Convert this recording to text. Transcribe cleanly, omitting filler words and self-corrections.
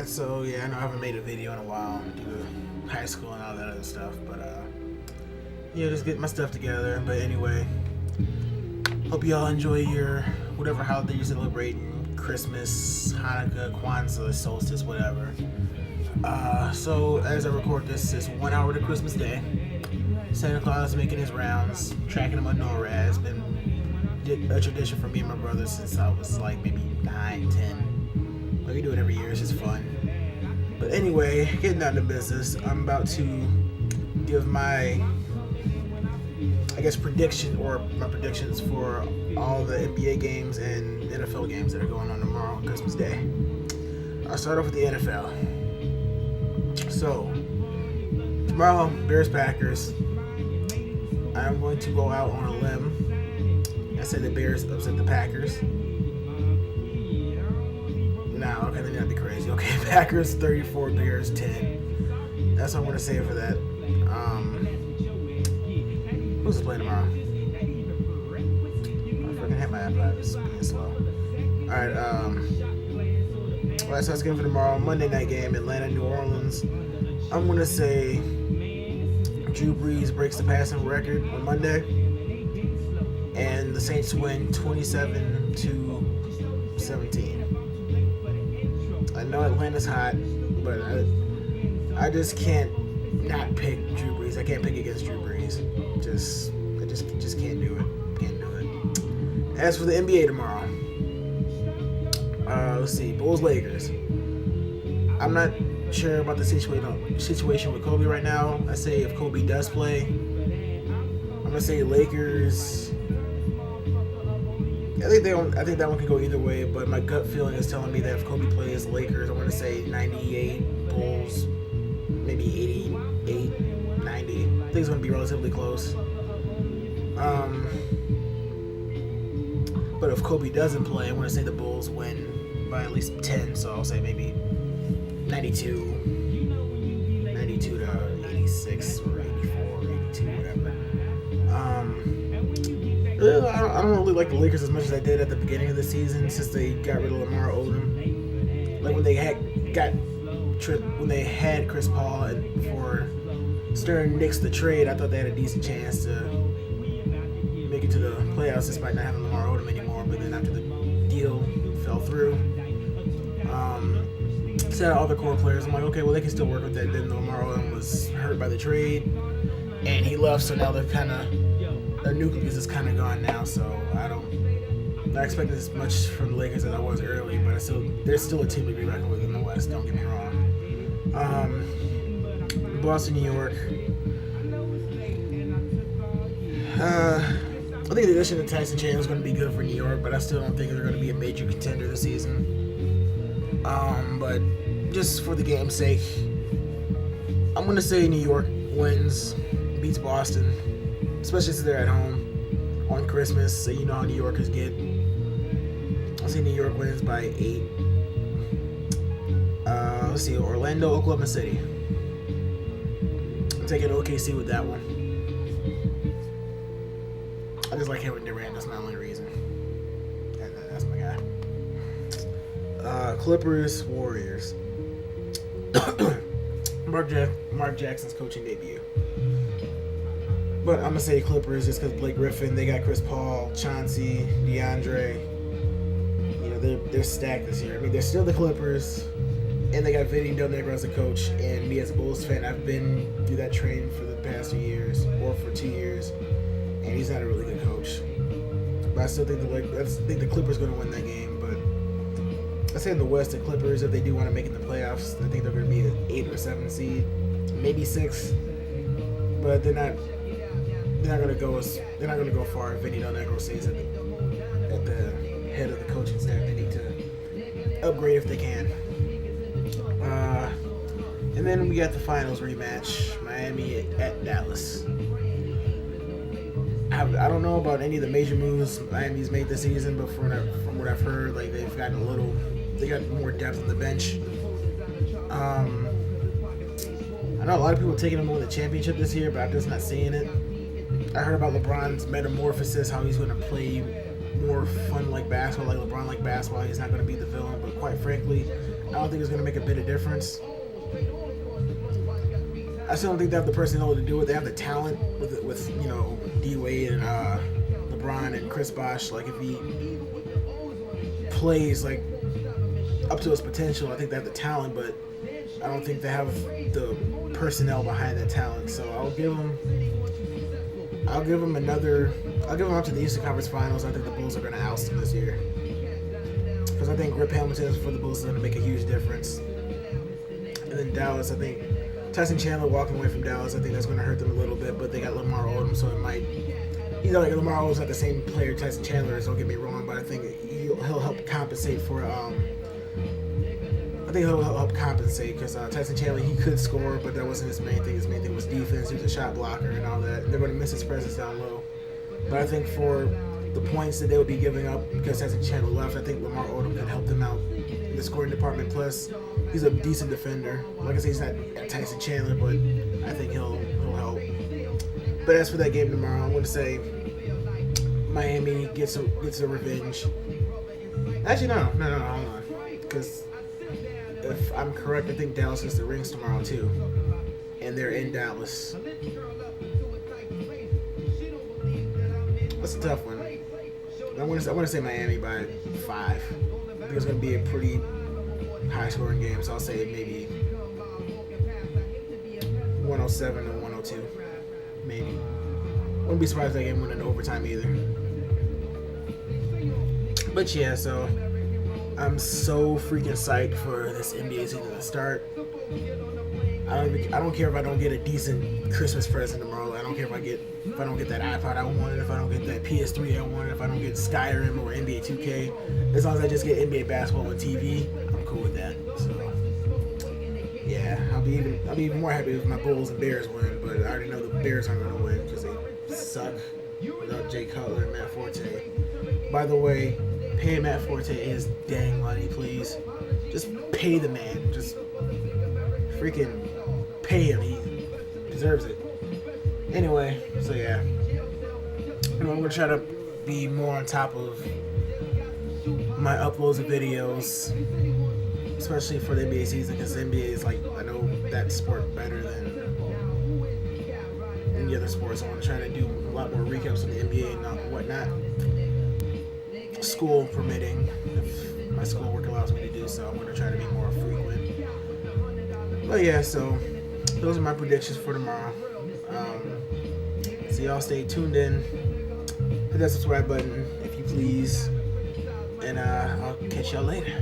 So yeah, I know I haven't made a video in a while due to high school and all that other stuff, but yeah, just getting my stuff together. But anyway, hope you all enjoy your whatever holiday you're celebrating, Christmas, Hanukkah, Kwanzaa, solstice, whatever. So as I record this, it's 1 hour to Christmas Day. Santa Claus is making his rounds, tracking him on NORAD. It's been a tradition for me and my brother since I was like maybe 9, 10. Like we do it every year, it's just fun. But anyway, getting down to business, I'm about to give my predictions for all the NBA games and NFL games that are going on tomorrow on Christmas Day. I'll start off with the NFL. So, tomorrow, Bears-Packers. I'm going to go out on a limb. I said the Bears upset the Packers. No, okay, then that'd be crazy. Okay, Packers 34, Bears 10. That's what I'm going to say for that. Who's playing tomorrow? I freaking hit my iPad. It's being slow. Alright, so that's good for tomorrow. Monday night game, Atlanta, New Orleans. I'm going to say Drew Brees breaks the passing record on Monday. And the Saints win 27-17. I know Atlanta's hot, but I just can't not pick Drew Brees. I can't pick against Drew Brees. I just can't do it. Can't do it. As for the NBA tomorrow, let's see, Bulls Lakers. I'm not sure about the situation with Kobe right now. I say if Kobe does play, I'm gonna say Lakers. I think that one can go either way, but my gut feeling is telling me that if Kobe plays Lakers, I'm gonna say 98, Bulls maybe 88, 90. I think it's gonna be relatively close. But if Kobe doesn't play, I'm gonna say the Bulls win by at least 10. So I'll say maybe 92 to 86 or 84 or 82, whatever. I don't really like the Lakers as much as I did at the beginning of the season since they got rid of Lamar Odom. Like when they had Chris Paul and before Stern nixed the trade, I thought they had a decent chance to make it to the playoffs despite not having Lamar Odom anymore. But then after the deal fell through, set out all the core players. I'm like, okay, well they can still work with that. Then Lamar Odom was hurt by the trade, and he left. So now their nucleus is kind of gone now. So I'm not expecting as much from the Lakers as I was early, but they're still a team to be reckoned with in the West. Don't get me wrong. Boston, New York. I think the addition of Tyson Chandler is going to be good for New York, but I still don't think they're going to be a major contender this season. But just for the game's sake, I'm going to say New York wins, beats Boston, especially since they're at home on Christmas, so you know how New Yorkers get. I'll say New York wins by 8. Let's see, Orlando, Oklahoma City. I'm taking OKC with that one. I just like Kevin Durant. That's my only reason. That's my guy. Clippers, Warriors. Mark Jackson's coaching debut. But I'm going to say Clippers just because Blake Griffin, they got Chris Paul, Chauncey, DeAndre. You know, they're stacked this year. I mean, they're still the Clippers, and they got Vinny Del Negro as a coach. And me as a Bulls fan, I've been through that training for the past 2 years, or for 2 years, and he's not a really good coach. But I still think the Clippers are going to win that game. But I say in the West, the Clippers, if they do want to make it in the playoffs, I think they're going to be an 8 or 7 seed, maybe 6. But they're not going to go far if Vinny Del Negro stays at the head of the coaching staff. They need to upgrade if they can. And then we got the finals rematch, Miami at Dallas. I don't know about any of the major moves Miami's made this season, but from what I've heard, like they got more depth on the bench. I know a lot of people taking them to win the championship this year, but I'm just not seeing it. I heard about LeBron's metamorphosis, how he's going to play more fun like basketball, like LeBron like basketball. He's not going to be the villain, but quite frankly, I don't think it's going to make a bit of difference. I still don't think they have the personnel to do it. They have the talent with you know, D Wade and LeBron and Chris Bosh. Like, if he plays like up to his potential, I think they have the talent, but I don't think they have the personnel behind that talent. So I'll give them up to the Eastern Conference Finals. I think the Bulls are going to oust them this year, because I think Rip Hamilton for the Bulls is going to make a huge difference. And then Dallas, I think Tyson Chandler walking away from Dallas, I think that's going to hurt them a little bit, but they got Lamar Odom, so it might, you know, like Lamar Odom's not the same player Tyson Chandler is, don't get me wrong, but I think he'll help compensate for, because Tyson Chandler, he could score, but that wasn't his main thing. His main thing was defense. He was a shot blocker and all that. And they're going to miss his presence down low. But I think for the points that they would be giving up because Tyson Chandler left, I think Lamar Odom could help them out in the scoring department. Plus, he's a decent defender. Like I say, he's not Tyson Chandler, but I think he'll help. But as for that game tomorrow, I'm going to say Miami gets a revenge. Actually, no, hold on. Because if I'm correct, I think Dallas gets the rings tomorrow too, and they're in Dallas. That's a tough one. I want to say Miami by 5. I think it's going to be a pretty high-scoring game, so I'll say maybe 107 or 102, maybe. Wouldn't be surprised if that game went into overtime either. But yeah, so I'm so freaking psyched for this NBA season to start. I don't care if I don't get a decent Christmas present tomorrow. I don't care if I don't get that iPod I wanted, if I don't get that PS3 I wanted, if I don't get Skyrim or NBA 2K. As long as I just get NBA basketball on TV, I'm cool with that. So yeah, I'll be even more happy if my Bulls and Bears win. But I already know the Bears aren't gonna win because they suck without Jay Cutler and Matt Forte. By the way, pay Matt Forte his dang money, please. Just pay the man. Just freaking pay him. He deserves it. Anyway, so yeah. I'm going to try to be more on top of my uploads of videos, especially for the NBA season, because the NBA is like, I know that sport better than any other sports. So I'm trying to do a lot more recaps of the NBA and whatnot. School permitting, if my schoolwork allows me to do so, I'm going to try to be more frequent. But yeah, so those are my predictions for tomorrow. So y'all stay tuned in. Hit that subscribe button if you please. And I'll catch y'all later.